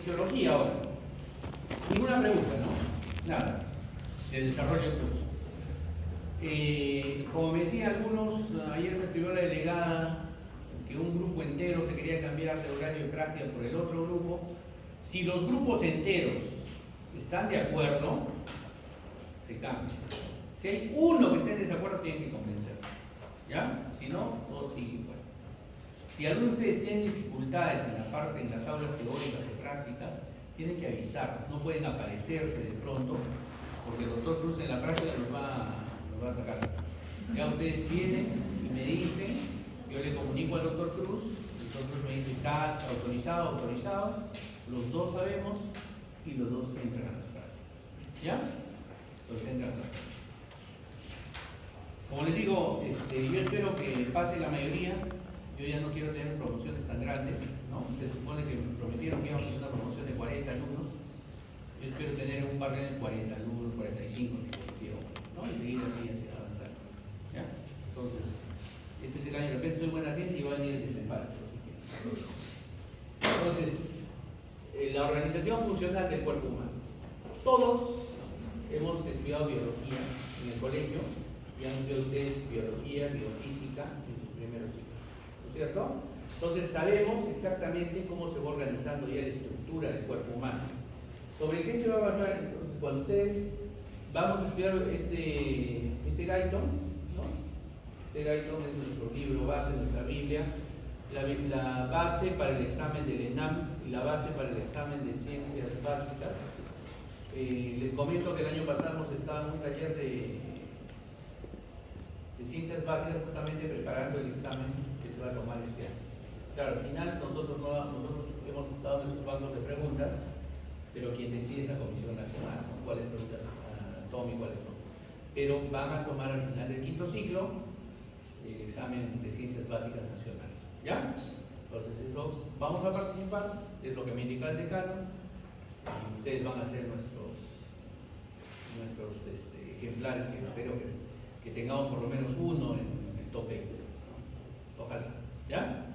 fisiología ahora. Ninguna pregunta, ¿no? Nada. De desarrollo del curso. Como me decían algunos, ayer me escribió la delegada que un grupo entero se quería cambiar de horario de práctica por el otro grupo. Si los grupos enteros están de acuerdo, se cambia. Si hay uno que esté en desacuerdo, tienen que convencerlo. ¿Ya? Si no, todo sigue igual. Si alguno de ustedes tienen dificultades en las aulas teóricas y prácticas, tienen que avisar, no pueden aparecerse de pronto, porque el doctor Cruz en la práctica nos va a sacar. Ya ustedes vienen y me dicen, yo le comunico al doctor Cruz, el doctor Cruz me dice, ¿estás autorizado? Los dos sabemos y los dos entran a las prácticas. ¿Ya? Los entran a las prácticas. Como les digo, yo espero que pase la mayoría. Yo ya no quiero tener promociones tan grandes, ¿no? Se supone que me prometieron que íbamos a hacer una promoción de 40 alumnos. Yo espero tener un par de 40 alumnos, 45, ¿no? Y seguir así avanzando. ¿Ya? Entonces, este es el año, de repente soy buena gente y va a venir el desempate, si quieren. Entonces, la organización funcional del cuerpo humano. Todos hemos estudiado biología en el colegio, y han estudiado ustedes biología, biofísica en sus primeros ciclos. ¿Cierto? Entonces sabemos exactamente cómo se va organizando ya la estructura del cuerpo humano. ¿Sobre qué se va a basar? Entonces, cuando ustedes vamos a estudiar este Guyton, ¿no? Este Guyton es nuestro libro base, nuestra Biblia, la base para el examen del ENAM y la base para el examen de ciencias básicas. Les comento que el año pasado hemos estado en un taller de ciencias básicas justamente preparando el examen que se va a tomar este año. Claro, al final nosotros hemos dado nuestros bancos de preguntas, pero quien decide es la Comisión Nacional, ¿no? Cuáles preguntas toman y cuáles no. Pero van a tomar al final del quinto ciclo el examen de ciencias básicas nacional. ¿Ya? Entonces eso, vamos a participar, es lo que me indica el decano, y ustedes van a ser nuestros ejemplares, que espero que tengamos por lo menos uno en el top 20, ¿no? Ojalá, ¿ya?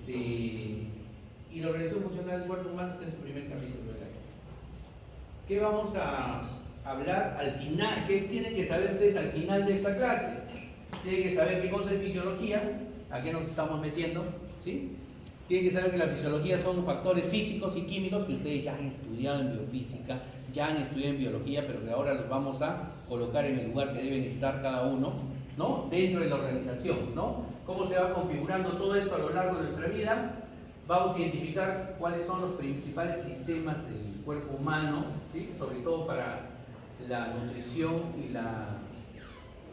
Y la organización funcional del cuerpo humano está en su primer capítulo de la ley. ¿Qué vamos a hablar al final? ¿Qué tienen que saber ustedes al final de esta clase? Tienen que saber qué cosa es fisiología, a qué nos estamos metiendo, ¿sí? Tienen que saber que la fisiología son factores físicos y químicos que ustedes ya han estudiado en biofísica, ya han estudiado en biología, pero que ahora los vamos a colocar en el lugar que deben estar cada uno, ¿no? Dentro de la organización, ¿no? Cómo se va configurando todo esto a lo largo de nuestra vida. Vamos a identificar cuáles son los principales sistemas del cuerpo humano, ¿sí? Sobre todo para la nutrición y la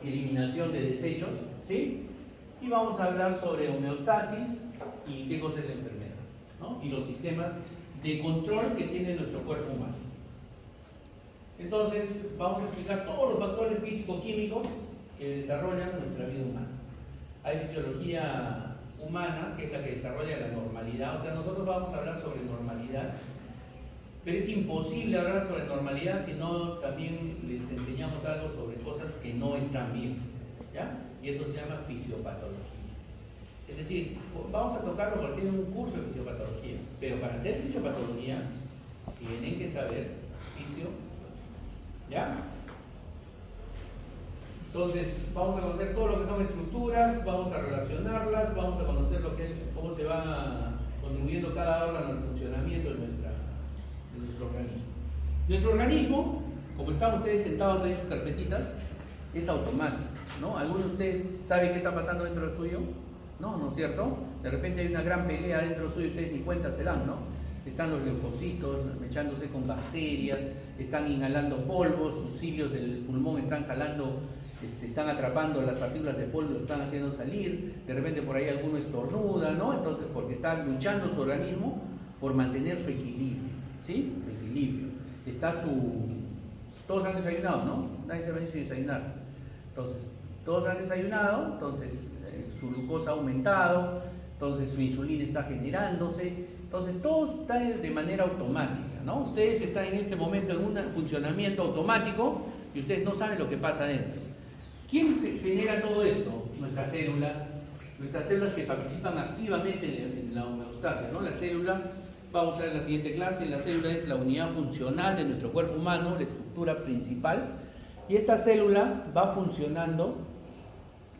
eliminación de desechos, ¿sí? Y vamos a hablar sobre homeostasis y qué cosa es la enfermedad, ¿no? Y los sistemas de control que tiene nuestro cuerpo humano. Entonces, vamos a explicar todos los factores físico-químicos que desarrollan nuestra vida humana. Hay fisiología humana, que es la que desarrolla la normalidad. O sea, nosotros vamos a hablar sobre normalidad, pero es imposible hablar sobre normalidad si no también les enseñamos algo sobre cosas que no están bien, ¿ya? Y eso se llama fisiopatología. Es decir, vamos a tocarlo porque tienen un curso de fisiopatología, pero para hacer fisiopatología tienen que saber fisiopatología. ¿Ya? Entonces, vamos a conocer todo lo que son estructuras, vamos a relacionarlas, vamos a conocer cómo se va contribuyendo cada órgano al funcionamiento de nuestro organismo. Nuestro organismo, como están ustedes sentados ahí en sus carpetitas, es automático, ¿no? ¿Alguno de ustedes sabe qué está pasando dentro del suyo? No, ¿no es cierto? De repente hay una gran pelea dentro del suyo y ustedes ni cuenta se dan, ¿no? Están los leucocitos mechándose con bacterias, están inhalando polvos, sus cilios del pulmón están jalando, están atrapando las partículas de polvo, están haciendo salir, de repente por ahí alguno estornuda, ¿no? Entonces, porque está luchando su organismo por mantener su equilibrio, ¿sí? Su equilibrio. Todos han desayunado, ¿no? Nadie se va a ir sin desayunar. Entonces, todos han desayunado, entonces su glucosa ha aumentado, entonces su insulina está generándose. Entonces, todo está de manera automática, ¿no? Ustedes están en este momento en un funcionamiento automático y ustedes no saben lo que pasa adentro. ¿Quién genera todo esto? Nuestras células que participan activamente en la homeostasis, ¿no? La célula vamos a ver la siguiente clase. La célula es la unidad funcional de nuestro cuerpo humano, la estructura principal, y esta célula va funcionando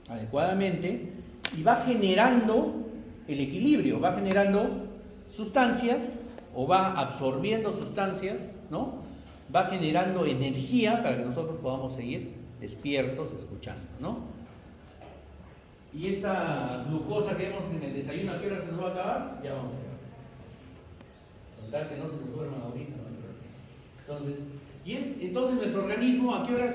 adecuadamente y va generando el equilibrio, va generando sustancias o va absorbiendo sustancias, ¿no? Va generando energía para que nosotros podamos seguir despiertos, escuchando, ¿no? Y esta glucosa que vemos en el desayuno, ¿a qué hora se nos va a acabar? Ya vamos a ver. Contar que no se nos duerman ahorita, ¿no? Entonces nuestro organismo, ¿a qué hora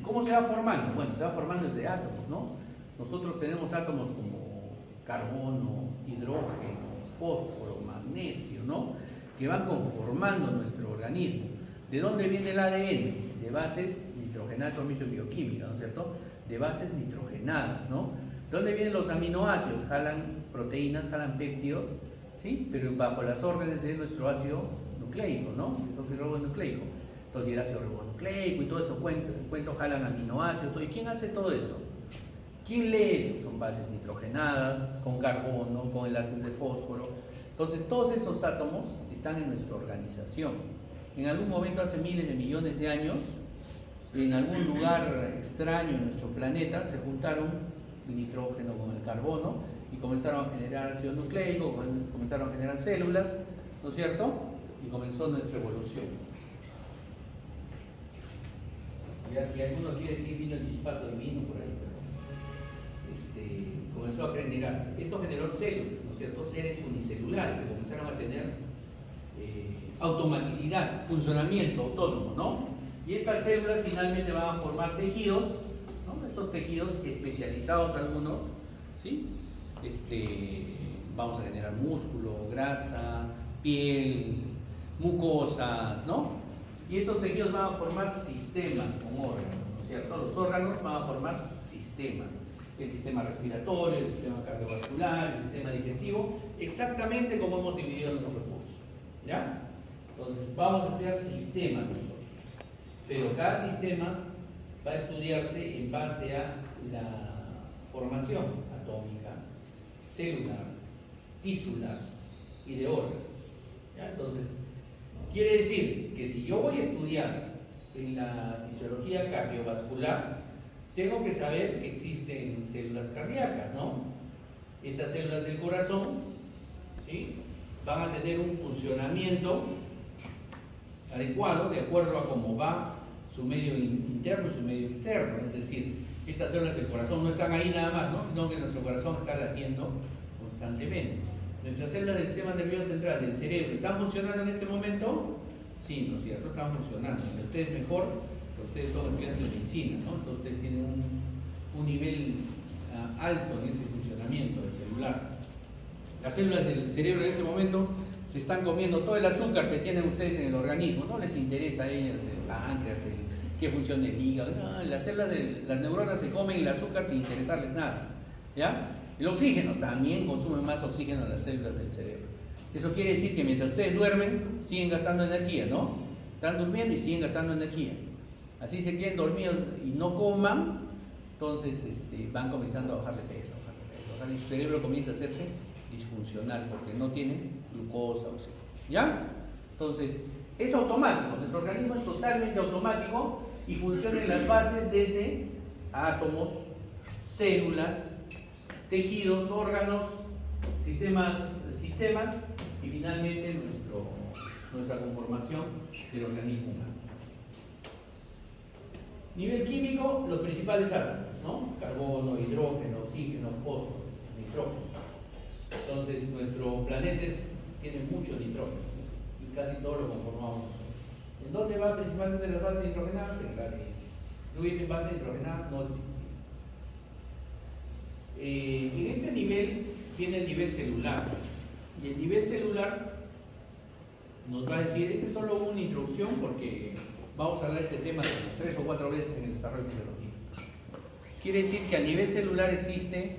cómo se va formando? Bueno, se va formando desde átomos, ¿no? Nosotros tenemos átomos como carbono, hidrógeno, fósforo, magnesio, ¿no? Que van conformando nuestro organismo. ¿De dónde viene el ADN? De bases nitrogenadas, son bioquímica, ¿no es cierto? De bases nitrogenadas, ¿no? ¿De dónde vienen los aminoácidos? Jalan proteínas, jalan péptidos, ¿sí? Pero bajo las órdenes de nuestro ácido nucleico, ¿no? El ácido ribonucleico. Entonces el ácido ribonucleico y todo eso cuento jalan aminoácidos, todo. ¿Y quién hace todo eso? ¿Quién lee eso? Son bases nitrogenadas, con carbono, con el ácido de fósforo. Entonces todos esos átomos están en nuestra organización. En algún momento, hace miles de millones de años, en algún lugar extraño en nuestro planeta, se juntaron el nitrógeno con el carbono y comenzaron a generar ácido nucleico, comenzaron a generar células, ¿no es cierto? Y comenzó nuestra evolución. Ya, si alguno quiere que vino el chispazo divino por ahí, comenzó a generarse. Esto generó células, ¿no es cierto? Seres unicelulares que comenzaron a tener automaticidad, funcionamiento autónomo, ¿no? Y estas células finalmente van a formar tejidos, ¿no? Estos tejidos especializados algunos, ¿sí? Vamos a generar músculo, grasa, piel, mucosas, ¿no? Y estos tejidos van a formar sistemas con órganos, ¿no es cierto? Los órganos van a formar sistemas. El sistema respiratorio, el sistema cardiovascular, el sistema digestivo, exactamente como hemos dividido nuestro curso, ¿ya? Entonces, vamos a estudiar sistemas nosotros, pero cada sistema va a estudiarse en base a la formación atómica, celular, tisular y de órganos, ¿ya? Entonces, quiere decir que si yo voy a estudiar en la fisiología cardiovascular, tengo que saber que existen células cardíacas, ¿no? Estas células del corazón, ¿sí? Van a tener un funcionamiento adecuado de acuerdo a cómo va su medio interno y su medio externo. Es decir, estas células del corazón no están ahí nada más, ¿no? Sino que nuestro corazón está latiendo constantemente. Nuestras células del sistema nervioso central, del cerebro, ¿están funcionando en este momento? Sí, ¿no es cierto? Están funcionando. Ustedes mejor, porque ustedes son estudiantes de medicina, ¿no? Entonces ustedes tienen un nivel alto en ese funcionamiento del celular. Las células del cerebro en este momento se están comiendo todo el azúcar que tienen ustedes en el organismo. No les interesa a ellas el páncreas, qué funciona el hígado. No, las células las neuronas se comen el azúcar sin interesarles nada, ¿ya? El oxígeno, también consumen más oxígeno las células del cerebro. Eso quiere decir que mientras ustedes duermen, siguen gastando energía, ¿no? Están durmiendo y siguen gastando energía. Así se queden dormidos y no coman, entonces van comenzando a bajar de peso, y su cerebro comienza a hacerse disfuncional porque no tiene glucosa, oxígeno, ¿ya? Entonces, es automático, nuestro organismo es totalmente automático y funciona en las bases desde átomos, células, tejidos, órganos, sistemas y finalmente nuestra conformación del organismo humano. Nivel químico, los principales átomos, ¿no? Carbono, hidrógeno, oxígeno, fósforo, nitrógeno. Entonces, nuestro planeta tiene mucho nitrógeno y casi todo lo conformamos nosotros. ¿En dónde va principalmente las bases nitrogenadas? En el ADN. Si no hubiese base nitrogenada, no existiría. En este nivel viene el nivel celular. Y el nivel celular nos va a decir, esta es solo una introducción porque vamos a hablar de este tema 3 o 4 veces en el desarrollo de biología. Quiere decir que a nivel celular existe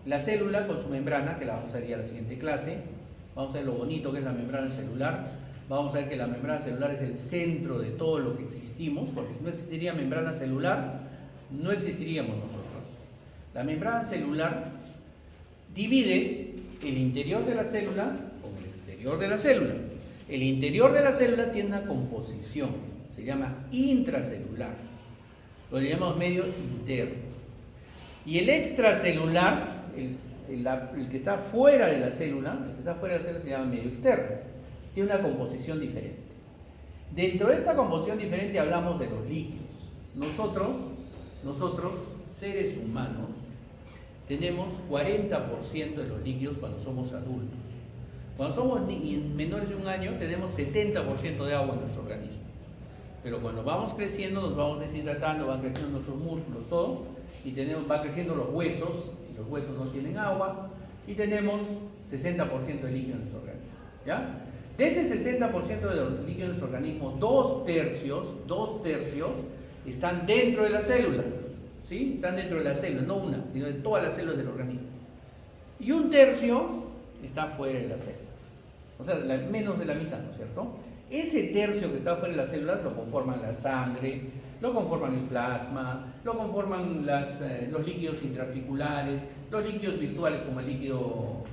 la célula con su membrana, que la vamos a ver ya en la siguiente clase. Vamos a ver lo bonito que es la membrana celular. Vamos a ver que la membrana celular es el centro de todo lo que existimos, porque si no existiría membrana celular, no existiríamos nosotros. La membrana celular divide el interior de la célula con el exterior. exterior de la célula. El interior de la célula tiene una composición, se llama intracelular. Lo llamamos medio interno. Y el extracelular, el que está fuera de la célula, se llama medio externo. Tiene una composición diferente. Dentro de esta composición diferente hablamos de los líquidos. Nosotros, seres humanos, tenemos 40% de los líquidos cuando somos adultos. Cuando somos menores de un año, tenemos 70% de agua en nuestro organismo. Pero cuando vamos creciendo, nos vamos deshidratando, van creciendo nuestros músculos, todo, y van creciendo los huesos, y los huesos no tienen agua, y tenemos 60% de líquido en nuestro organismo. ¿Ya? De ese 60% de los líquidos en nuestro organismo, dos tercios están dentro de la célula. ¿Sí? Están dentro de la célula, no una, sino de todas las células del organismo. Y un tercio está fuera de la célula. O sea, menos de la mitad, ¿no es cierto? Ese tercio que está fuera de las células lo conforman la sangre, lo conforman el plasma, lo conforman los líquidos intraarticulares, los líquidos virtuales como el líquido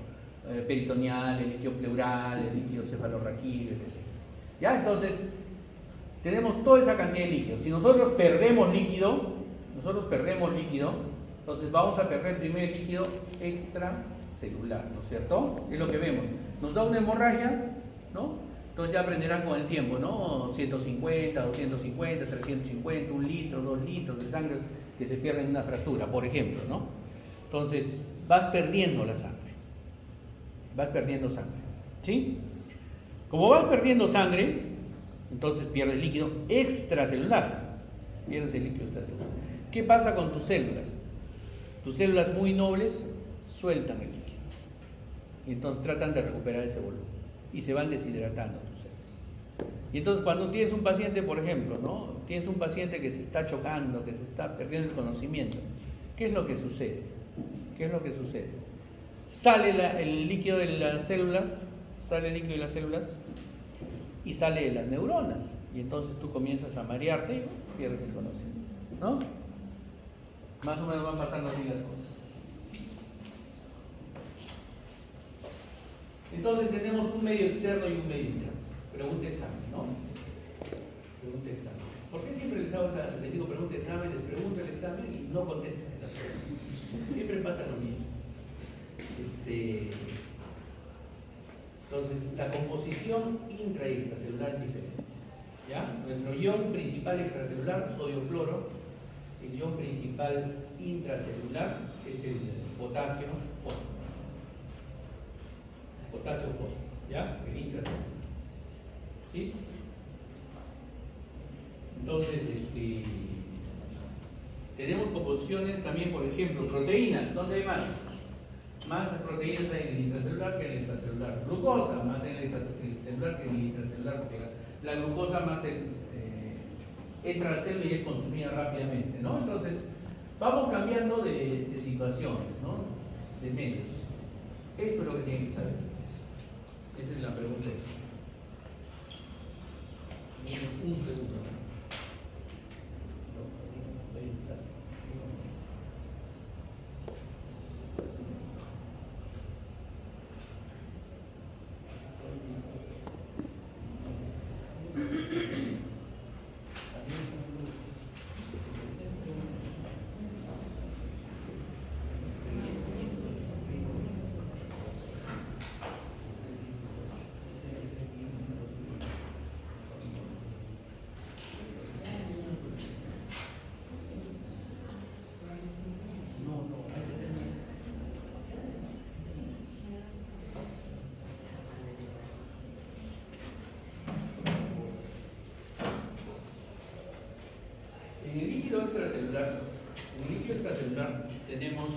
peritoneal, el líquido pleural, el líquido cefalorraquídeo, etc. ¿Ya? Entonces, tenemos toda esa cantidad de líquidos. Si nosotros perdemos líquido, entonces vamos a perder primero el líquido extracelular, ¿no es cierto? Es lo que vemos. Nos da una hemorragia, ¿no? Entonces ya aprenderán con el tiempo, ¿no? 150, 250, 350, 1 litro, 2 litros de sangre que se pierden en una fractura, por ejemplo, ¿no? Entonces vas perdiendo la sangre. ¿Sí? Como vas perdiendo sangre, entonces pierdes líquido extracelular. ¿Qué pasa con tus células? Tus células muy nobles sueltan el líquido. Y entonces tratan de recuperar ese volumen. Y se van deshidratando tus células. Y entonces cuando tienes un paciente, por ejemplo, ¿no? Tienes un paciente que se está chocando, que se está perdiendo el conocimiento. ¿Qué es lo que sucede? Sale el líquido de las células, y sale de las neuronas. Y entonces tú comienzas a marearte y pierdes el conocimiento, ¿no? Más o menos van pasando así las cosas. Entonces tenemos un medio externo y un medio interno. Pregunta examen, ¿no? ¿Por qué siempre les digo pregunta examen, les pregunto el examen y no contestan las preguntas? Siempre pasa lo mismo. Entonces, la composición intra y extracelular es diferente. ¿Ya? Nuestro ion principal extracelular, sodio-cloro. El ion principal intracelular es el potasio-fósforo. Potasio-fósforo, ¿ya? El intracelular. ¿Sí? Entonces, tenemos composiciones también, por ejemplo, proteínas. ¿Dónde hay más? Más proteínas hay en el intracelular que en el extracelular. Glucosa, más en el celular que en el intracelular, porque la glucosa más entra a la célula y es consumida rápidamente, ¿no? Entonces, vamos cambiando de situaciones, ¿no? De medios. Esto es lo que tienen que saber. Esa es la pregunta. Un segundo. En el líquido extracelular tenemos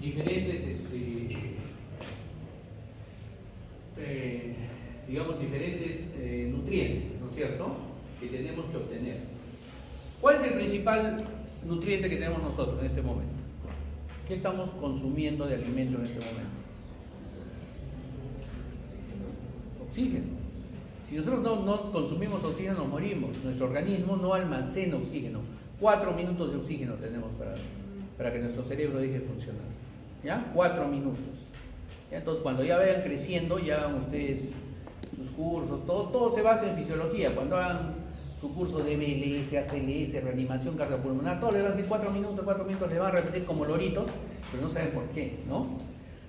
diferentes, diferentes nutrientes, ¿no es cierto?, que tenemos que obtener. ¿Cuál es el principal nutriente que tenemos nosotros en este momento? ¿Qué estamos consumiendo de alimento en este momento? Oxígeno. Si nosotros no consumimos oxígeno, nos morimos. Nuestro organismo no almacena oxígeno. 4 minutos de oxígeno tenemos para que nuestro cerebro deje de funcionar. ¿Ya? 4 minutos. ¿Ya? Entonces, cuando ya vayan creciendo, ya hagan ustedes sus cursos, todo se basa en fisiología. Cuando hagan su curso de BLS, ACLS, reanimación cardiopulmonar, todo le van a decir 4 minutos le van a repetir como loritos, pero no saben por qué, ¿no?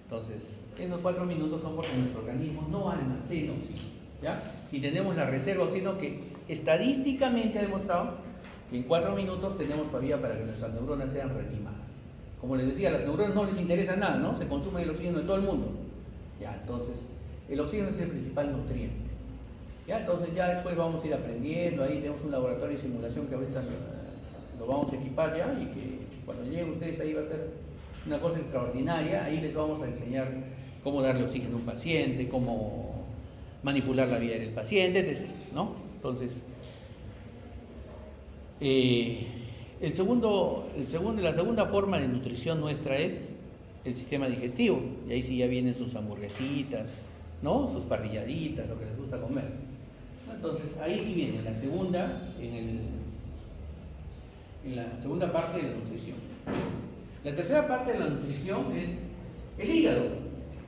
Entonces, esos 4 minutos son porque nuestro organismo no almacena oxígeno, ¿ya? Y tenemos la reserva de oxígeno que estadísticamente ha demostrado que en 4 minutos tenemos todavía para que nuestras neuronas sean reanimadas. Como les decía, a las neuronas no les interesa nada, ¿no? Se consume el oxígeno de todo el mundo. Ya, entonces, el oxígeno es el principal nutriente. Ya, entonces ya después vamos a ir aprendiendo, ahí tenemos un laboratorio de simulación que ahorita lo vamos a equipar ya, y que cuando lleguen ustedes ahí va a ser una cosa extraordinaria. Ahí les vamos a enseñar cómo darle oxígeno a un paciente, cómo manipular la vida del paciente, etc., ¿no? Entonces, la segunda forma de nutrición nuestra es el sistema digestivo, y ahí sí ya vienen sus hamburguesitas, ¿no? Sus parrilladitas, lo que les gusta comer. Entonces, ahí sí viene la segunda, en la segunda parte de la nutrición. La tercera parte de la nutrición es el hígado.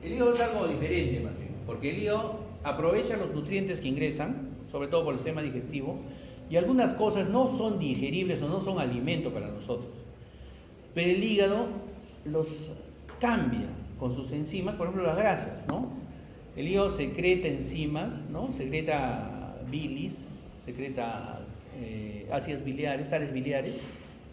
El hígado es algo diferente, más bien, porque el hígado aprovecha los nutrientes que ingresan, sobre todo por el sistema digestivo, y algunas cosas no son digeribles o no son alimento para nosotros. Pero el hígado los cambia con sus enzimas, por ejemplo las grasas, ¿no? El hígado secreta enzimas, ¿no? Secreta bilis, secreta ácidos biliares, sales biliares,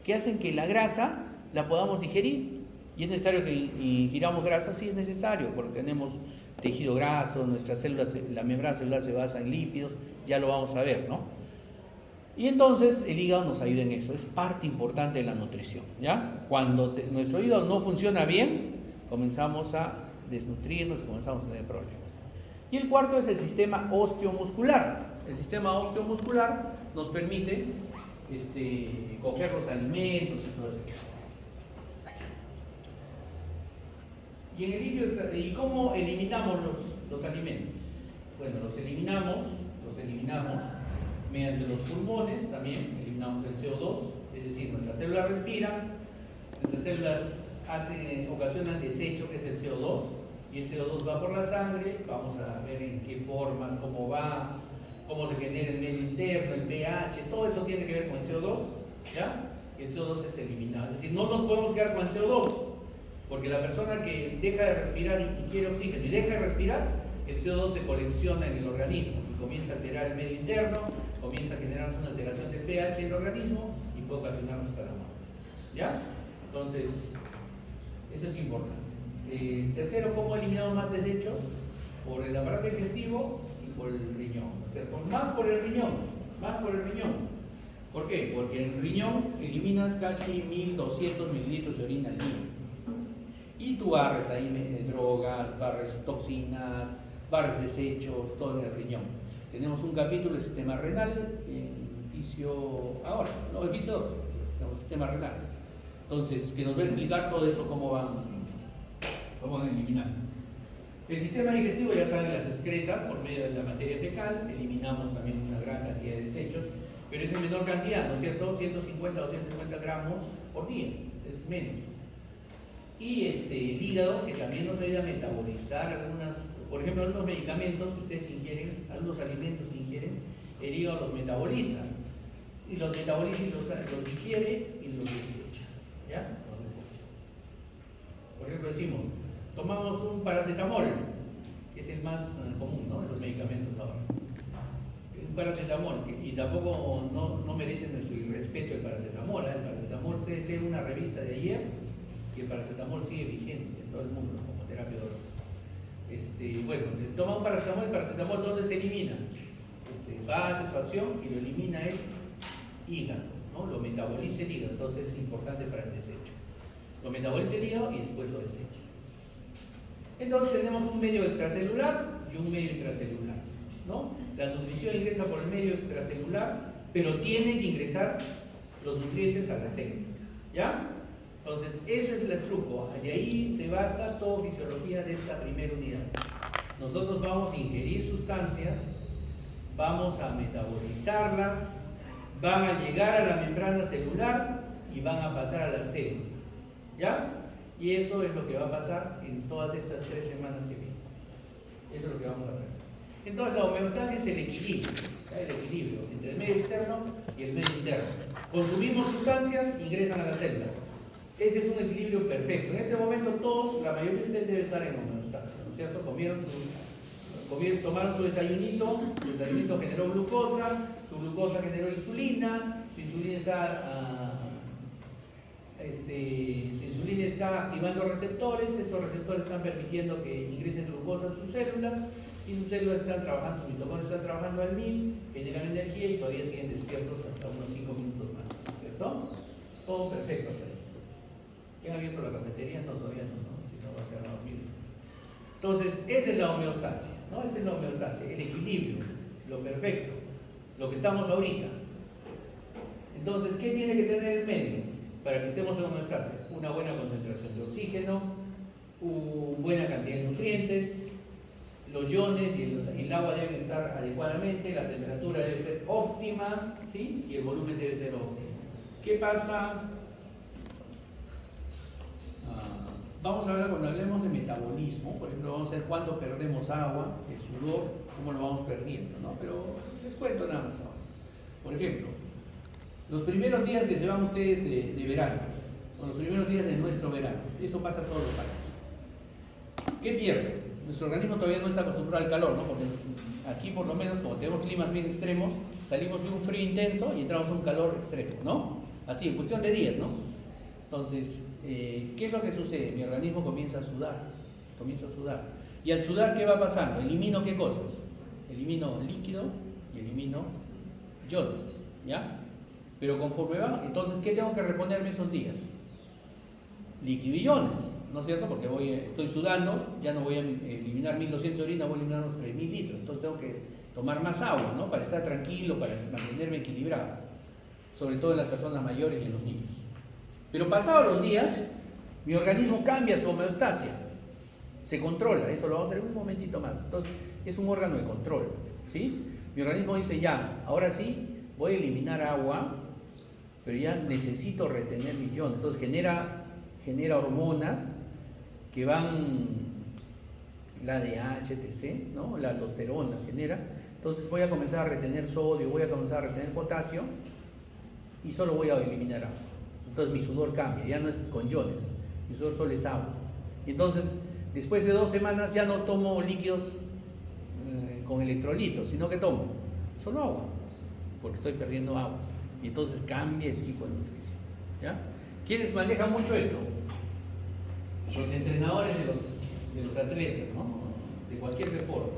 que hacen que la grasa la podamos digerir. Y es necesario que ingiramos grasa, sí es necesario, porque tenemos tejido graso, nuestras células, la membrana celular se basa en lípidos, ya lo vamos a ver, ¿no? Y entonces el hígado nos ayuda en eso, es parte importante de la nutrición, ¿ya? Cuando nuestro hígado no funciona bien, comenzamos a desnutrirnos y comenzamos a tener problemas. Y el cuarto es el sistema osteomuscular. El sistema osteomuscular nos permite coger los alimentos y todo eso. ¿Y cómo eliminamos los alimentos? Bueno, los eliminamos mediante los pulmones, también eliminamos el CO2, es decir, nuestras células respiran, nuestras células ocasionan desecho, que es el CO2, y el CO2 va por la sangre. Vamos a ver en qué formas, cómo va, cómo se genera el medio interno, el pH, todo eso tiene que ver con el CO2, ¿ya? El CO2 es eliminado, es decir, no nos podemos quedar con el CO2, porque la persona que deja de respirar y quiere oxígeno y deja de respirar, el CO2 se colecciona en el organismo y comienza a alterar el medio interno, comienza a generar una alteración de pH en el organismo y puede ocasionarnos hasta la muerte, ¿ya? Entonces, eso es importante. Tercero, ¿cómo eliminamos más desechos? Por el aparato digestivo y por el riñón. O sea, más por el riñón. ¿Por qué? Porque en el riñón eliminas casi 1200 mililitros de orina al día. Y tú barres ahí drogas, barres toxinas, barres desechos, todo en el riñón. Tenemos un capítulo del sistema renal en fisio 2, sistema renal. Entonces, que nos va a explicar todo eso, cómo van eliminando. El sistema digestivo, ya saben, las excretas por medio de la materia fecal, eliminamos también una gran cantidad de desechos, pero es en menor cantidad, ¿no es cierto? 150 o 250 gramos por día, es menos. Y el hígado, que también nos ayuda a metabolizar por ejemplo, algunos medicamentos que ustedes ingieren, algunos alimentos que ingieren, el hígado los metaboliza, y los metaboliza y los digiere y los desecha, ¿ya? Los desecha. Por ejemplo, decimos, tomamos un paracetamol, que es el más común, ¿no?, de los medicamentos ahora. Un paracetamol, y tampoco no merece nuestro irrespeto el paracetamol. El paracetamol, ustedes leen una revista de ayer, y el paracetamol sigue vigente en todo el mundo como terapia de dolor. Bueno, toma un paracetamol, el paracetamol, ¿dónde se elimina? Va a hacer su acción y lo elimina el hígado, ¿no? Lo metaboliza el hígado, entonces es importante para el desecho. Lo metaboliza el hígado y después lo desecha. Entonces tenemos un medio extracelular y un medio intracelular, ¿no? La nutrición ingresa por el medio extracelular, pero tiene que ingresar los nutrientes a la célula, ¿ya? Entonces, eso es el truco. De ahí se basa toda fisiología de esta primera unidad. Nosotros vamos a ingerir sustancias, vamos a metabolizarlas, van a llegar a la membrana celular y van a pasar a la célula, ¿ya? Y eso es lo que va a pasar en todas estas 3 semanas que vienen. Eso es lo que vamos a ver. Entonces la homeostasia es el equilibrio, ¿sí? El equilibrio entre el medio externo y el medio interno. Consumimos sustancias, ingresan a las células. Ese es un equilibrio perfecto. En este momento todos, la mayoría de ustedes debe estar en homeostasia, ¿no es cierto? Tomaron su desayunito generó glucosa, su glucosa generó insulina, su insulina está activando receptores, estos receptores están permitiendo que ingresen glucosa a sus células y sus células están trabajando, sus mitocondrias están trabajando al 1000, generan energía y todavía siguen despiertos hasta unos 5 minutos más, ¿cierto? Todo perfecto hasta ahí. ¿Ya han abierto la cafetería? No, todavía no, ¿no? Si no va a quedar a dormir. Entonces, esa es la homeostasia, ¿no? Esa es la homeostasia, el equilibrio, lo perfecto, lo que estamos ahorita. Entonces, ¿qué tiene que tener el medio para que estemos en homeostasia? Una buena concentración de oxígeno, una buena cantidad de nutrientes, los iones y el agua deben estar adecuadamente, la temperatura debe ser óptima, ¿sí? Y el volumen debe ser óptimo. ¿Qué pasa? Vamos a hablar cuando hablemos de metabolismo, por ejemplo, vamos a ver cuándo perdemos agua, el sudor, cómo lo vamos perdiendo, ¿no? Pero les cuento nada más ahora. Por ejemplo, los primeros días que se van ustedes de verano, o los primeros días de nuestro verano, eso pasa todos los años. ¿Qué pierde? Nuestro organismo todavía no está acostumbrado al calor, ¿no? Porque aquí por lo menos, como tenemos climas bien extremos, salimos de un frío intenso y entramos a un calor extremo, ¿no? Así, en cuestión de días, ¿no? Entonces, ¿qué es lo que sucede? Mi organismo comienza a sudar. Y al sudar, ¿qué va pasando? Elimino ¿qué cosas? Elimino líquido y elimino iones, ¿ya? Pero conforme va, entonces, ¿qué tengo que reponerme esos días? Líquido y iones, ¿no es cierto? Porque estoy sudando, ya no voy a eliminar 1200 de orina, voy a eliminar unos 3000 litros. Entonces tengo que tomar más agua, ¿no? Para estar tranquilo, para mantenerme equilibrado. Sobre todo en las personas mayores y en los niños. Pero pasados los días, mi organismo cambia su homeostasia, se controla, eso lo vamos a ver un momentito más. Entonces, es un órgano de control, ¿sí? Mi organismo dice ya, ahora sí, voy a eliminar agua, pero ya necesito retener mis iones. Entonces, genera hormonas que van, la DHA, etc., ¿no? La aldosterona genera. Entonces, voy a comenzar a retener sodio, voy a comenzar a retener potasio y solo voy a eliminar agua. Entonces mi sudor cambia, ya no es con iones, mi sudor solo es agua. Y entonces, después de 2 semanas ya no tomo líquidos con electrolitos, sino que tomo solo agua, porque estoy perdiendo agua. Y entonces cambia el tipo de nutrición, ¿ya? ¿Quiénes manejan mucho esto? Los entrenadores de los atletas, ¿no? De cualquier deporte.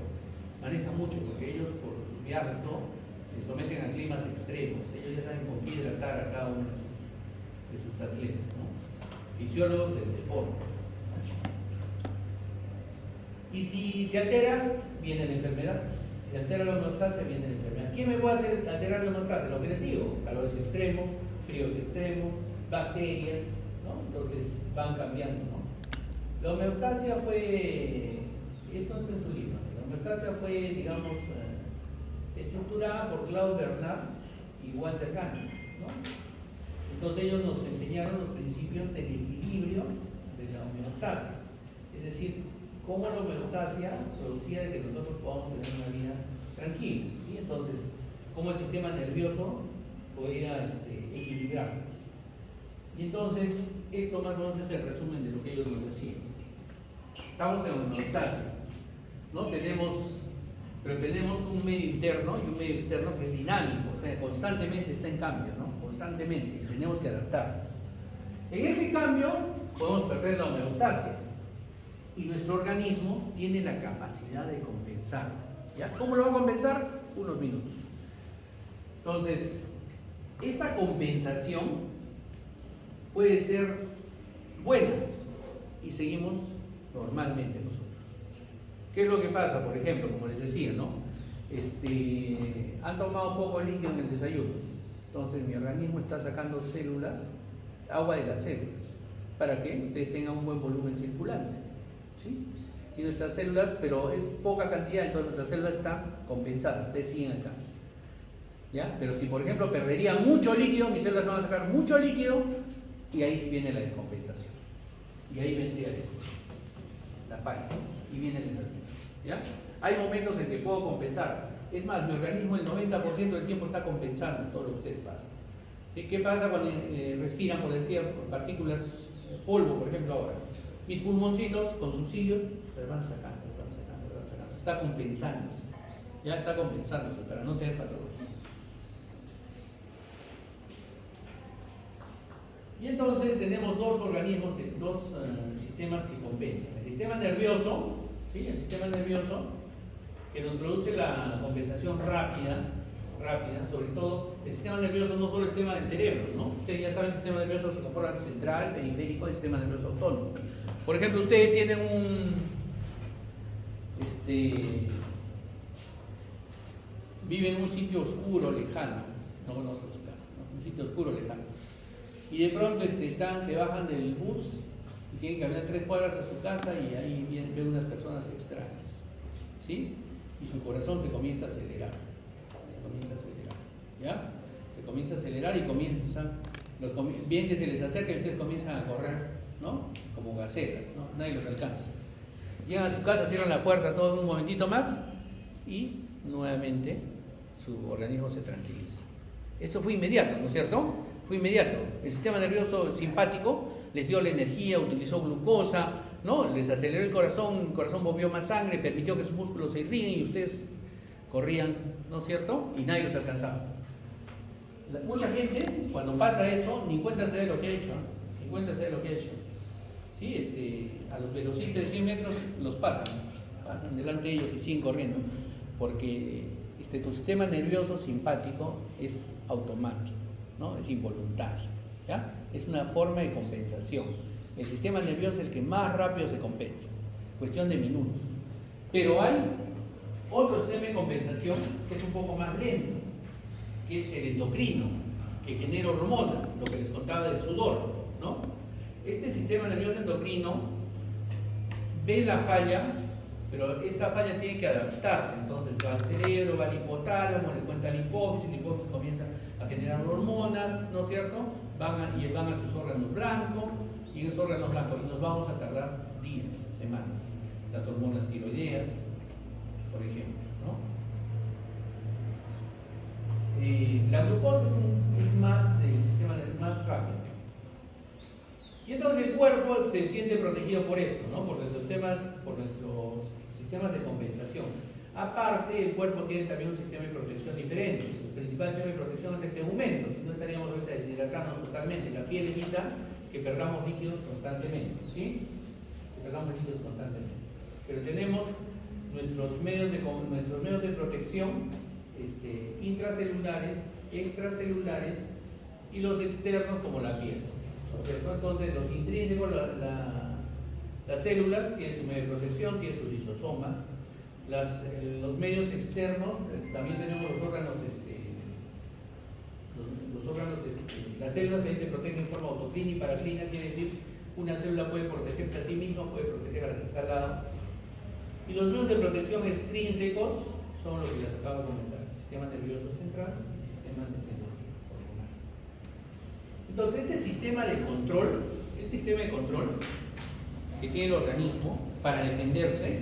Manejan mucho porque ellos, por sus viajes, ¿no? Se someten a climas extremos. Ellos ya saben con qué hidratar a cada uno de sus atletas, ¿no? Fisiólogos del deporte. Y si se altera, viene la enfermedad. Si se altera la homeostasia, viene la enfermedad. ¿Quién me puede hacer alterar la homeostasia? Lo que les digo, calores extremos, fríos extremos, bacterias, ¿no? Entonces van cambiando, ¿no? La homeostasia fue, esto no es en su libro, la homeostasia fue, digamos, estructurada por Claude Bernard y Walter Cannon, ¿no? Entonces ellos nos enseñaron los principios del equilibrio de la homeostasia, es decir, cómo la homeostasia producía de que nosotros podamos tener una vida tranquila, ¿sí? Entonces, cómo el sistema nervioso podía equilibrarnos. Y entonces, esto más o menos es el resumen de lo que ellos nos decían. Estamos en homeostasia, ¿no? Pero tenemos un medio interno y un medio externo que es dinámico, o sea, constantemente está en cambio, ¿no? Constantemente, tenemos que adaptarnos. En ese cambio podemos perder la homeostasia y nuestro organismo tiene la capacidad de compensar, ¿ya? ¿Cómo lo va a compensar? Unos minutos. Entonces, esta compensación puede ser buena y seguimos normalmente nosotros. ¿Qué es lo que pasa? Por ejemplo, como les decía, ¿no? Han tomado poco líquido en el desayuno. Entonces mi organismo está sacando agua de las células, para que ustedes tengan un buen volumen circulante, ¿sí? Y nuestras células, pero es poca cantidad, entonces nuestras células están compensadas, ustedes siguen acá, ¿ya? Pero si por ejemplo perdería mucho líquido, mis células van a sacar mucho líquido y ahí viene la descompensación. y ahí vendría eso, la falla, y viene el energía. ¿Ya? Hay momentos en que puedo compensar. Es más, mi organismo el 90% del tiempo está compensando todo lo que ustedes pasan. ¿Sí? ¿Qué pasa cuando respiran, por decir, partículas, polvo, por ejemplo, ahora? Mis pulmoncitos, con sus cilios, se van sacando. Está compensándose. Ya está compensándose para no tener patología. Y entonces tenemos dos organismos, dos sistemas que compensan. El sistema nervioso, ¿sí? El sistema nervioso que nos produce la compensación rápida, sobre todo el sistema nervioso no solo es tema del cerebro, ¿no? Ustedes ya saben que el sistema nervioso se conforma central, periférico y sistema nervioso autónomo. Por ejemplo, ustedes tienen viven en un sitio oscuro, lejano, no conozco su casa, ¿no? Un sitio oscuro, lejano. Y de pronto se bajan del bus y tienen que caminar 3 cuadras a su casa y ahí ven unas personas extrañas, ¿sí? Y su corazón se comienza a acelerar, ¿ya? Se comienza a acelerar y bien que se les acerca y ustedes comienzan a correr, ¿no? Como gacelas, ¿no? Nadie los alcanza. Llegan a su casa, cierran la puerta todo un momentito más y nuevamente su organismo se tranquiliza. Eso fue inmediato, ¿no es cierto? Fue inmediato. El sistema nervioso simpático les dio la energía, utilizó glucosa, ¿no? Les aceleró el corazón bombeó más sangre, permitió que sus músculos se irriguen y ustedes corrían, ¿no es cierto? Y nadie los alcanzaba. Mucha gente, cuando pasa eso, ni cuenta se de lo que ha hecho, ¿eh? Ni cuenta se de lo que ha hecho. ¿Sí? A los velocistas de 100 metros los pasan delante de ellos y siguen corriendo, porque tu sistema nervioso simpático es automático, ¿no? Es involuntario, ¿ya? Es una forma de compensación. El sistema nervioso es el que más rápido se compensa, cuestión de minutos. Pero hay otro sistema de compensación que es un poco más lento, que es el endocrino, que genera hormonas, lo que les contaba del sudor, ¿no? Este sistema nervioso endocrino ve la falla, pero esta falla tiene que adaptarse. Entonces va al cerebro, va al hipotálamo, le cuenta la hipófisis comienza a generar hormonas, ¿no es cierto? Van a sus órganos blancos, y en esos órganos blancos nos vamos a tardar días, semanas. Las hormonas tiroideas, por ejemplo, ¿no? La glucosa es más del sistema más rápido. Y entonces el cuerpo se siente protegido por esto, ¿no? Por nuestros sistemas de compensación. Aparte, el cuerpo tiene también un sistema de protección diferente. El principal sistema de protección es el tegumento, si no estaríamos ahorita deshidratándonos totalmente. La piel evita que perdamos líquidos constantemente, ¿sí? Que perdamos líquidos constantemente. Pero tenemos nuestros medios de protección intracelulares, extracelulares y los externos como la piel, ¿no es cierto? Entonces los intrínsecos, las células tienen su medio de protección, tienen sus lisosomas. Los medios externos, también tenemos los órganos, las células que se protegen en forma autoclina y paraclina, quiere decir una célula puede protegerse a sí misma, puede proteger a la que está al lado. Y los medios de protección extrínsecos son los que les acabo de comentar: el sistema nervioso central y el sistema hormonal. Entonces, este sistema de control que tiene el organismo para defenderse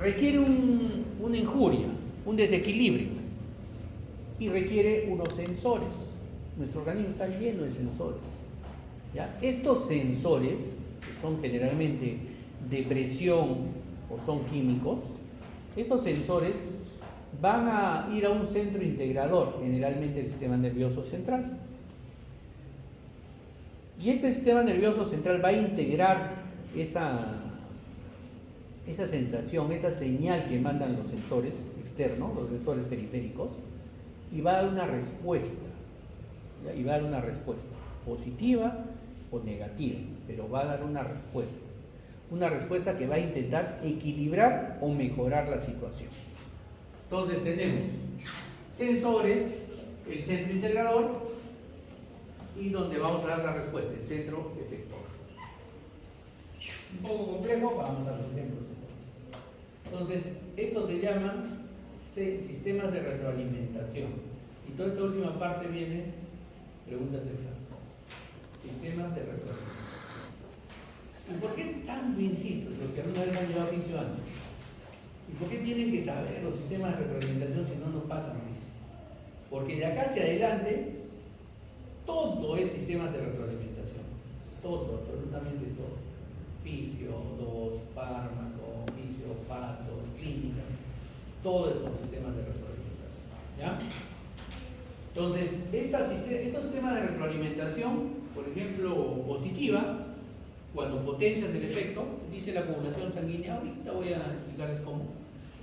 requiere una injuria, un desequilibrio, y requiere unos sensores. Nuestro organismo está lleno de sensores, ¿ya? Estos sensores, que son generalmente de presión o son químicos, estos sensores van a ir a un centro integrador, generalmente el sistema nervioso central. Y este sistema nervioso central va a integrar esa sensación, esa señal que mandan los sensores externos, los sensores periféricos, y va a dar una respuesta, ¿ya? Y va a dar una respuesta positiva o negativa, pero va a dar una respuesta que va a intentar equilibrar o mejorar la situación. Entonces tenemos sensores, el centro integrador, y donde vamos a dar la respuesta, el centro efector. Un poco complejo, vamos a los ejemplos. Entonces, estos se llaman sistemas de retroalimentación. Y toda esta última parte viene preguntas de examen. Sistemas de retroalimentación. ¿Y por qué tanto insisto? Los que alguna vez han llevado oficio antes. ¿Y por qué tienen que saber los sistemas de retroalimentación si no nos pasan eso? Porque de acá hacia adelante, todo es sistemas de retroalimentación. Todo, absolutamente todo. Fisio, dos, fármaco, fisiopato, clínica. Todo es con sistemas de retroalimentación. ¿Ya? Entonces, estos sistemas de retroalimentación, por ejemplo, positiva, cuando potencias el efecto, dice la población sanguínea, ahorita voy a explicarles cómo.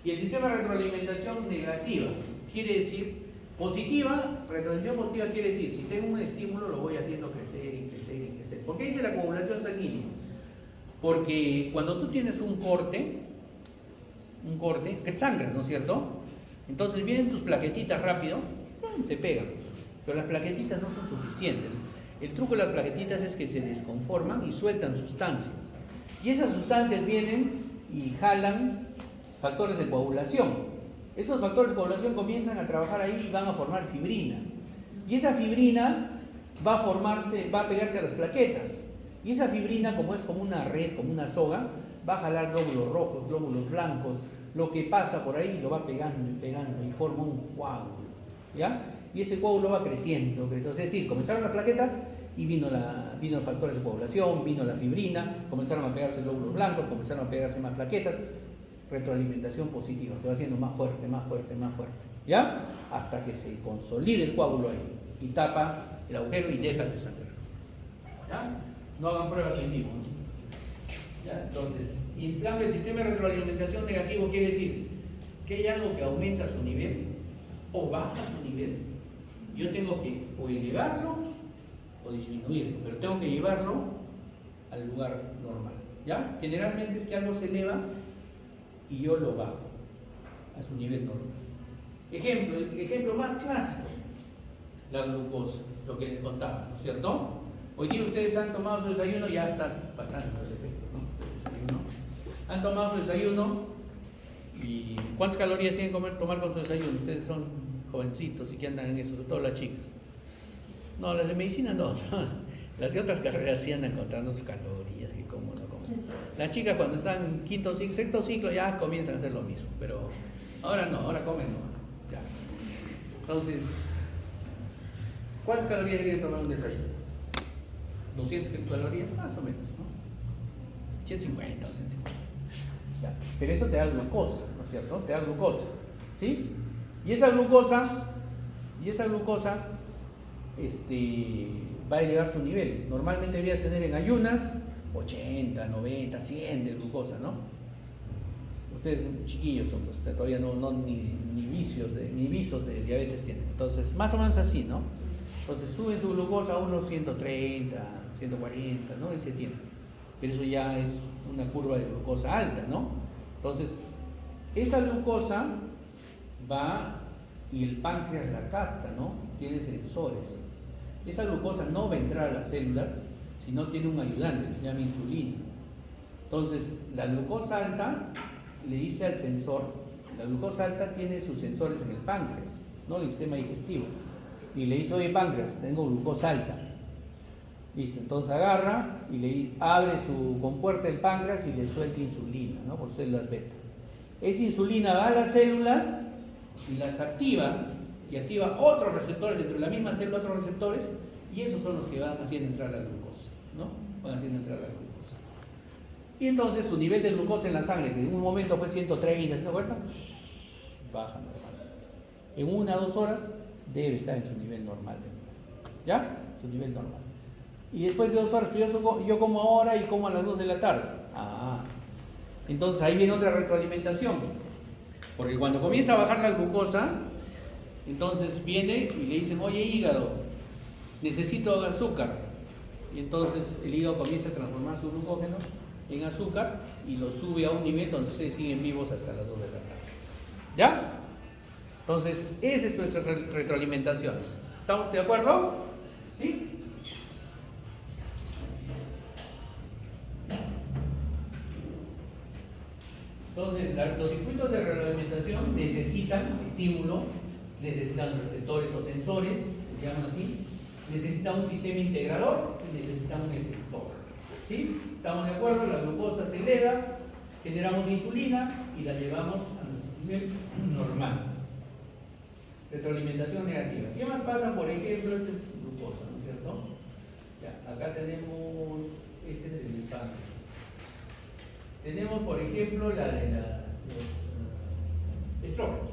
Y el sistema de retroalimentación negativa, quiere decir, retroalimentación positiva quiere decir, si tengo un estímulo lo voy haciendo crecer y crecer y crecer. ¿Por qué dice la coagulación sanguínea? Porque cuando tú tienes un corte, que sangras, ¿no es cierto? Entonces vienen tus plaquetitas rápido, se pegan, pero las plaquetitas no son suficientes. El truco de las plaquetitas es que se desconforman y sueltan sustancias. Y esas sustancias vienen y jalan factores de coagulación. Esos factores de coagulación comienzan a trabajar ahí y van a formar fibrina. Y esa fibrina va a pegarse a las plaquetas. Y esa fibrina, como es como una red, como una soga, va a jalar glóbulos rojos, glóbulos blancos. Lo que pasa por ahí lo va pegando y pegando y forma un coágulo. ¿Ya? Y ese coágulo va creciendo. Es decir, comenzaron las plaquetas y vino los factores de coagulación, vino la fibrina, comenzaron a pegarse glóbulos blancos, comenzaron a pegarse más plaquetas. Retroalimentación positiva, se va haciendo más fuerte, más fuerte, más fuerte. ¿Ya? Hasta que se consolide el coágulo ahí y tapa el agujero y deja de sangrar. ¿Ya? No hagan pruebas en vivo, ¿no? ¿Ya? Entonces, y en cambio el sistema de retroalimentación negativo quiere decir que hay algo que aumenta su nivel o baja su nivel. Yo tengo que o elevarlo o disminuirlo, pero tengo que llevarlo al lugar normal. ¿Ya? Generalmente es que algo se eleva y yo lo bajo a su nivel normal. Ejemplo más clásico, la glucosa, lo que les contaba, ¿no es cierto? Hoy día ustedes han tomado su desayuno, ya están pasando los efectos, ¿no? Han tomado su desayuno y ¿cuántas calorías tienen que tomar con su desayuno? Ustedes son jovencitos y que andan en eso, sobre todo las chicas. No, las de medicina no. Las de otras carreras sí andan contando sus calorías y cómo no comen. Las chicas cuando están en quinto ciclo, sexto ciclo ya comienzan a hacer lo mismo, pero ahora no, ahora comen no. Ya. Entonces, ¿cuántas calorías debería tomar un desayuno? 200 calorías, más o menos, ¿no? 150 o 150. Ya. Pero eso te da glucosa, ¿no es cierto? Te da glucosa, ¿sí? Y esa glucosa va a elevar su nivel. Normalmente deberías tener en ayunas 80, 90, 100 de glucosa, ¿no? Ustedes chiquillos son, pues, todavía ni visos de diabetes tienen. Entonces, más o menos así, ¿no? Entonces suben su glucosa a unos 130, 140, ¿no? Ese tiempo. Pero eso ya es una curva de glucosa alta, ¿no? Entonces, esa glucosa va y el páncreas la capta, ¿no? Tiene sensores. Esa glucosa no va a entrar a las células, sino tiene un ayudante que se llama insulina. Entonces, la glucosa alta le dice al sensor, la glucosa alta tiene sus sensores en el páncreas, ¿no? El sistema digestivo. Y le dice, oye páncreas, tengo glucosa alta. Listo, entonces agarra y le abre su compuerta el páncreas y le suelta insulina, ¿no? Por células beta. Esa insulina va a las células y las activa, y activa otros receptores dentro de la misma célula, otros receptores, y esos son los que van haciendo entrar la glucosa, ¿no? Van haciendo entrar la glucosa. Y entonces su nivel de glucosa en la sangre, que en un momento fue 130, 140, baja normal. En 1 o 2 horas debe estar en su nivel normal. ¿Ya? Su nivel normal. Y después de 2 horas, pues yo como ahora y como a las 2 de la tarde. Entonces ahí viene otra retroalimentación. Porque cuando comienza a bajar la glucosa, entonces viene y le dicen, oye hígado, necesito azúcar. Y entonces el hígado comienza a transformar su glucógeno en azúcar y lo sube a un nivel donde ustedes siguen vivos hasta las 2 de la tarde. ¿Ya? Entonces, esa es nuestra retroalimentación. ¿Estamos de acuerdo? ¿Sí? Entonces, los circuitos de retroalimentación necesitan estímulo, necesitan receptores o sensores, se llaman así, necesitan un sistema integrador y necesitan un efector. ¿Sí? ¿Estamos de acuerdo? La glucosa se eleva, generamos insulina y la llevamos a nuestro nivel normal. Retroalimentación negativa. ¿Qué más pasa? Por ejemplo, esta es glucosa, ¿no es cierto? Ya, acá tenemos, este es el páncreas. Tenemos, por ejemplo, la de los estrógenos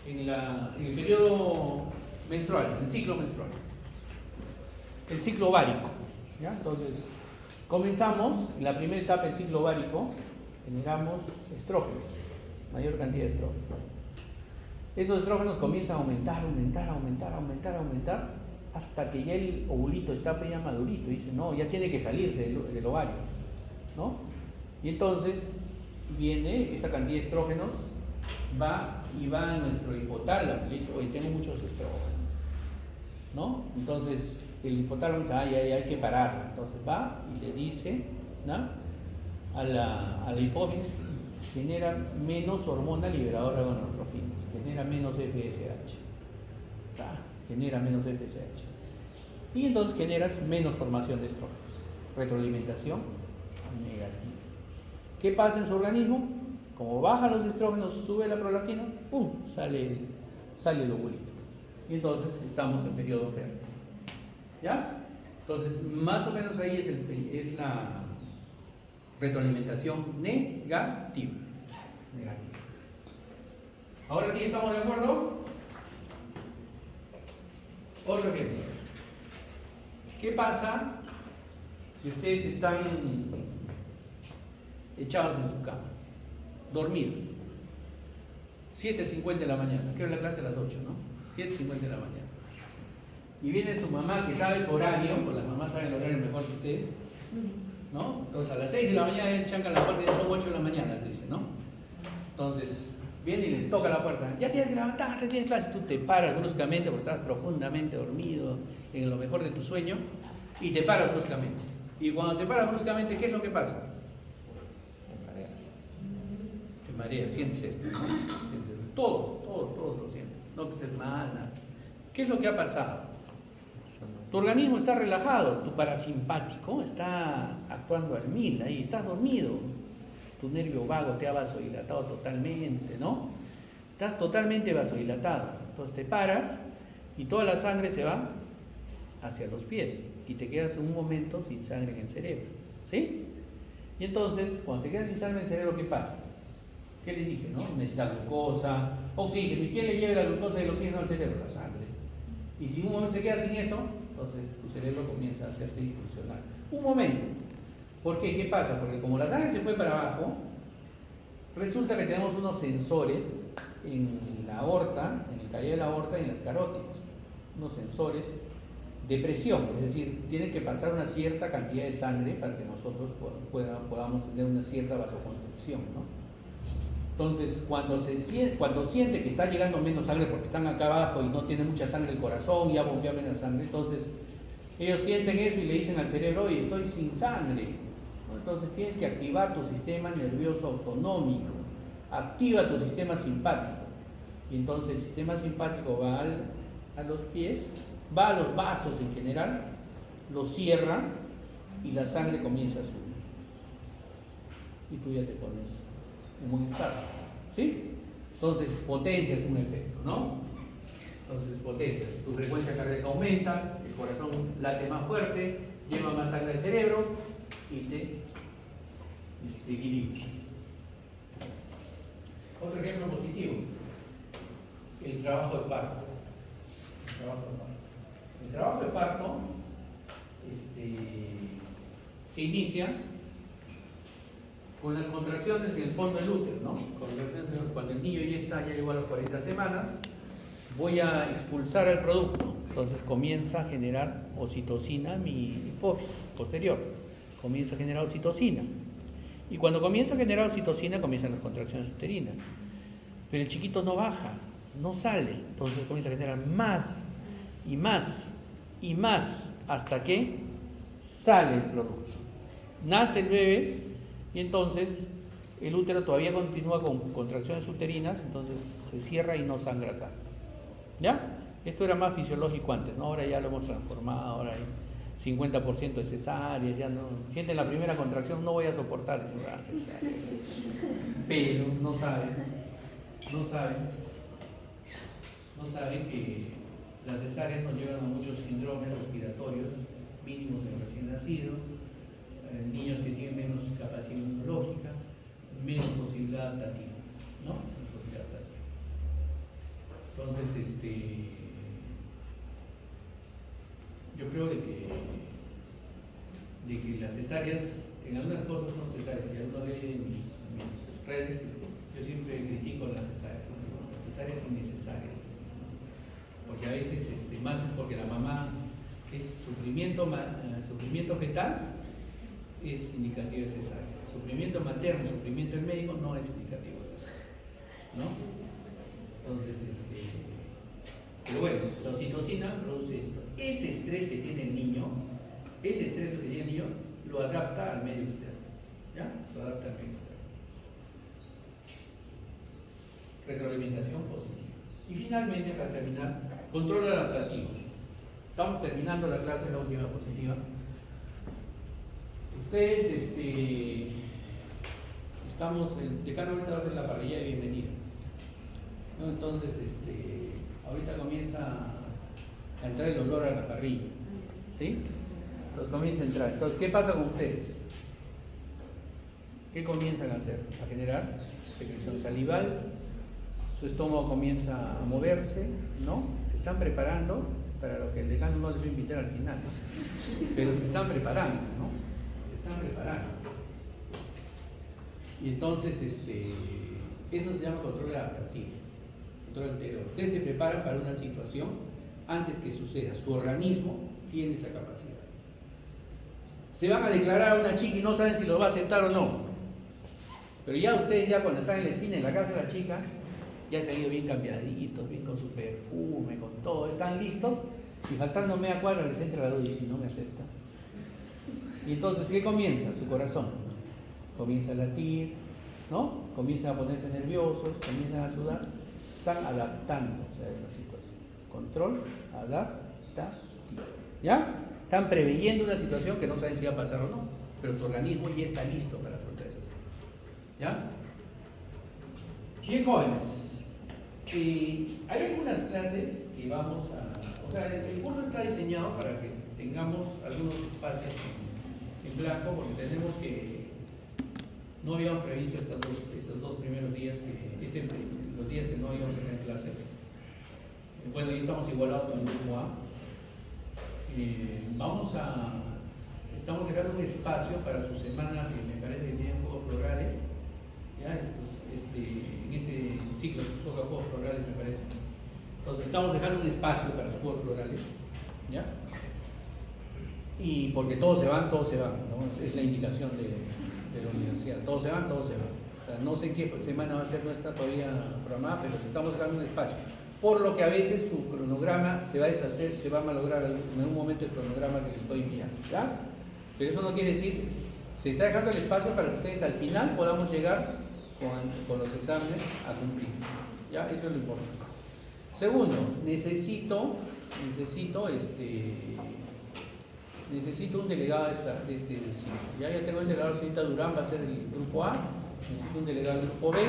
en el periodo menstrual, en el ciclo menstrual, el ciclo ovárico. ¿Ya? Entonces, comenzamos en la primera etapa del ciclo ovárico, generamos estrógenos, mayor cantidad de estrógenos. Esos estrógenos comienzan a aumentar, hasta que ya el ovulito está ya madurito y dice, no, ya tiene que salirse del ovario, ¿no? Y entonces viene esa cantidad de estrógenos, va a nuestro hipotálamo, le dice, oye, tengo muchos estrógenos, ¿no? Entonces el hipotálamo dice, hay que pararla. Entonces va y le dice, ¿no?, a la hipófisis, genera menos hormona liberadora de gonadotrofinas, genera menos FSH, genera menos FSH, y entonces generas menos formación de estrógenos. Retroalimentación negativa. ¿Qué pasa en su organismo? Como bajan los estrógenos, sube la prolactina, ¡pum!, sale el ovulito. Y entonces estamos en periodo fértil. ¿Ya? Entonces, más o menos ahí es la retroalimentación negativa. Ahora sí, ¿estamos de acuerdo? Otro ejemplo. ¿Qué pasa si ustedes están echados en su cama, dormidos? 7:50 de la mañana, creo que la clase a las 8, ¿no? 7:50 de la mañana. Y viene su mamá, que sabe su horario, pues las mamás saben el horario mejor que ustedes, ¿no? Entonces a las 6 de la mañana chancan la puerta y son 8 de la mañana, les dicen, ¿no? Entonces viene y les toca la puerta, ya tienes que levantarte, tienes clase. Tú te paras bruscamente porque estás profundamente dormido, en lo mejor de tu sueño, y te paras bruscamente. Y cuando te paras bruscamente, ¿qué es lo que pasa? Te mareas, sientes esto, ¿no? Todos lo sienten, no que estés mal, nada. ¿Qué es lo que ha pasado? Tu organismo está relajado, tu parasimpático está actuando al 1000 ahí, estás dormido. Tu nervio vago te ha vasodilatado totalmente, ¿no? Estás totalmente vasodilatado. Entonces te paras y toda la sangre se va hacia los pies y te quedas un momento sin sangre en el cerebro, ¿sí? Y entonces, cuando te quedas sin sangre en el cerebro, ¿qué pasa? ¿Qué les dije, no? Necesita glucosa, oxígeno. ¿Y quién le lleva la glucosa y el oxígeno al cerebro? La sangre. Y si un momento se queda sin eso, entonces tu cerebro comienza a hacerse disfuncional. Un momento. ¿Por qué? ¿Qué pasa? Porque como la sangre se fue para abajo, resulta que tenemos unos sensores en la aorta, en el calle de la aorta y en las carótidas. Unos sensores de presión, es decir, tiene que pasar una cierta cantidad de sangre para que nosotros podamos tener una cierta vasoconstricción, ¿no? Entonces, cuando siente que está llegando menos sangre porque están acá abajo y no tiene mucha sangre el corazón, ya bombea menos sangre, entonces ellos sienten eso y le dicen al cerebro, oye, estoy sin sangre, ¿no? Entonces tienes que activar tu sistema nervioso autonómico, activa tu sistema simpático, y entonces el sistema simpático va a los pies, va a los vasos en general, los cierra y la sangre comienza a subir. Y tú ya te pones en buen estado, ¿sí? Entonces, potencia es un efecto, ¿no? Entonces, potencia, tu frecuencia cardíaca aumenta, el corazón late más fuerte, lleva más sangre al cerebro y te equilibras. Otro ejemplo positivo, el trabajo de parto. El trabajo de parto se inicia con las contracciones del fondo del útero, ¿no? Cuando el niño ya llegó a las 40 semanas, voy a expulsar el producto. Entonces comienza a generar oxitocina mi hipófisis posterior. Comienza a generar oxitocina. Y cuando comienza a generar oxitocina, comienzan las contracciones uterinas. Pero el chiquito no baja, no sale. Entonces comienza a generar más y más y más hasta que sale el producto. Nace el bebé y entonces el útero todavía continúa con contracciones uterinas, entonces se cierra y no sangra tanto. ¿Ya? Esto era más fisiológico antes, ¿no? Ahora ya lo hemos transformado, ahora 50% de cesáreas, ya no, sienten la primera contracción, no voy a soportar cesárea. Pero no saben que las cesáreas nos llevan a muchos síndromes respiratorios mínimos en el recién nacido, niños que tienen menos capacidad inmunológica, menos posibilidad adaptativa, ¿no? Menos posibilidad adaptativa. Entonces, yo creo de que las cesáreas, en algunas cosas son cesáreas, si alguno lee mis redes, yo siempre critico las cesáreas, ¿no? Las cesáreas innecesarias, porque a veces más es porque la mamá es sufrimiento fetal, es indicativo de cesárea. Sufrimiento materno, sufrimiento del médico no es indicativo de cesárea, ¿no? Entonces, pero bueno, la oxitocina produce esto. Ese estrés que tiene el niño, lo adapta al medio externo, ¿ya? Lo adapta al medio externo. Retroalimentación positiva. Y finalmente, para terminar, control adaptativo. Estamos terminando la clase de la última positiva. Ustedes, estamos, el decano ahorita va a hacer la parrilla de bienvenida, ¿no? Entonces, ahorita comienza a entrar el olor a la parrilla, ¿sí? Entonces comienza a entrar. Entonces, ¿qué pasa con ustedes? ¿Qué comienzan a hacer? A generar secreción salival, su estómago comienza a moverse, ¿no? Se están preparando para lo que el decano no les va a invitar al final, ¿no? Pero se están preparando, ¿no? Se están preparando. Y entonces, eso se llama control adaptativo. Control anterior. Ustedes se preparan para una situación antes que suceda. Su organismo tiene esa capacidad. Se van a declarar a una chica y no saben si lo va a aceptar o no. Pero ya ustedes, ya cuando están en la esquina, en la casa de la chica, ya se han ido bien cambiaditos, bien con su perfume, con todo, están listos, y faltando media cuadra les entra la duda y si no me acepta. Y entonces, ¿qué comienza? Su corazón comienza a latir, ¿no? Comienzan a ponerse nerviosos, comienzan a sudar, están adaptándose a la situación. Control adaptativo, ¿ya? Están preveyendo una situación que no saben si va a pasar o no, pero tu organismo ya está listo para afrontar esa situación, ¿ya? Bien, jóvenes, hay algunas clases que vamos a... O sea, el curso está diseñado para que tengamos algunos espacios en blanco, porque tenemos que... No habíamos previsto estos dos primeros días, los días que no íbamos a tener clases. Bueno, ya estamos igualados con el grupo A. Estamos dejando un espacio para su semana, que me parece que tienen juegos florales, ¿ya? En este ciclo toca juegos florales, me parece. Entonces estamos dejando un espacio para los juegos florales, ¿ya? Y porque todos se van, ¿no? Es la indicación de la universidad. Todos se van. O sea, no sé qué semana va a ser nuestra todavía programada, pero estamos dejando un espacio. Por lo que a veces su cronograma se va a deshacer, se va a malograr en un momento el cronograma que les estoy enviando, ¿ya? Pero eso no quiere decir, se está dejando el espacio para que ustedes al final podamos llegar con los exámenes a cumplir, ¿ya? Eso es lo importante. Segundo, necesito un delegado de este ciclo. Ya tengo el delegado, la señorita Durán va a ser el grupo A, necesito un delegado del grupo B.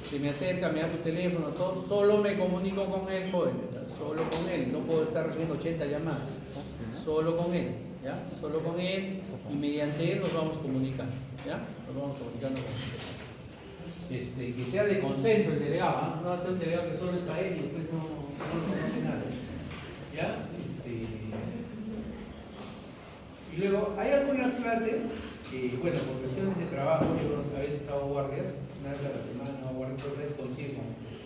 Se me acerca, me da su teléfono, todo, solo me comunico con él, jóvenes, solo con él, no puedo estar recibiendo 80 llamadas, solo con él, ¿ya? Solo con él, y mediante él nos vamos comunicando, ¿ya? Nos vamos comunicando con él. Que sea de consenso el delegado, ¿eh? No va a ser un delegado que solo está él y después no conoce nada, ¿ya? Y luego, hay algunas clases que, bueno, por cuestiones de trabajo, yo a veces hago guardias, una vez a la semana hago guardias, entonces coincido con ustedes.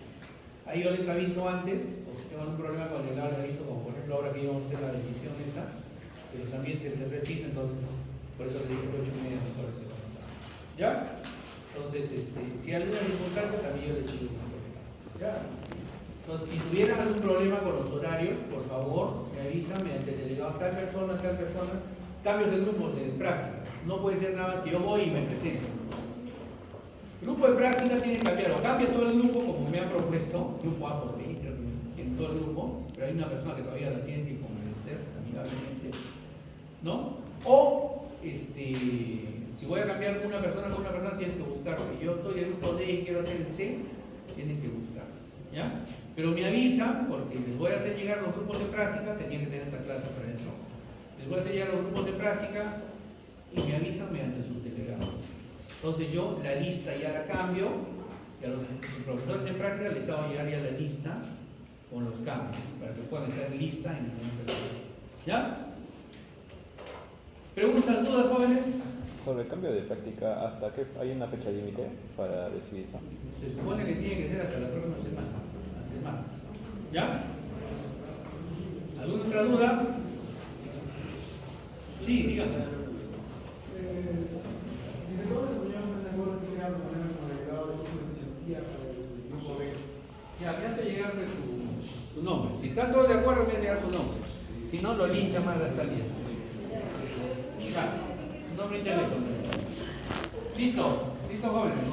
Ahí yo les aviso antes, o si tengo algún problema con el delegado, les aviso, como por ejemplo ahora que íbamos a hacer la decisión esta, que los ambientes se repiten, entonces, por eso les dije que 8:30 mejor estoy avanzando. ¿Ya? Entonces, si hay alguna dificultad, también yo les digo un problema. ¿Ya? Entonces, si tuvieran algún problema con los horarios, por favor, me avisan mediante el delegado tal persona, cambios de grupos de práctica. No puede ser nada más que yo voy y me presento. Grupo de práctica tiene que cambiar, o cambia todo el grupo como me han propuesto, grupo A por B, en todo el grupo, pero hay una persona que todavía la tiene que convencer amigablemente ¿no? O si voy a cambiar una persona con una persona, tienes que buscarlo. Yo soy el grupo D y quiero hacer el C, tienen que buscarse, ¿ya? Pero me avisan, porque les voy a hacer llegar los grupos de práctica, tenían que tener esta clase para eso. Les voy a hacer llegar los grupos de práctica y me avisan mediante sus delegados. Entonces yo la lista ya la cambio y a los profesores de práctica les hago llegar ya la lista con los cambios, para que puedan estar lista en el momento de la. ¿Ya? ¿Preguntas, dudas, jóvenes? Sobre el cambio de práctica, ¿hasta qué hay una fecha límite para decidir eso? Se supone que tiene que ser hasta la próxima semana, hasta el martes. ¿Ya? ¿Alguna otra duda? Sí, dígame. Si de todos los niños están de acuerdo que sea de manera como delegado de iniciativa para el grupo B. Ya, me hace llegar tu nombre. Si están todos de acuerdo, me hace llegar su nombre. Si no, lo lincha más la salida. Ya, nombre y teléfono. Listo, listo, jóvenes.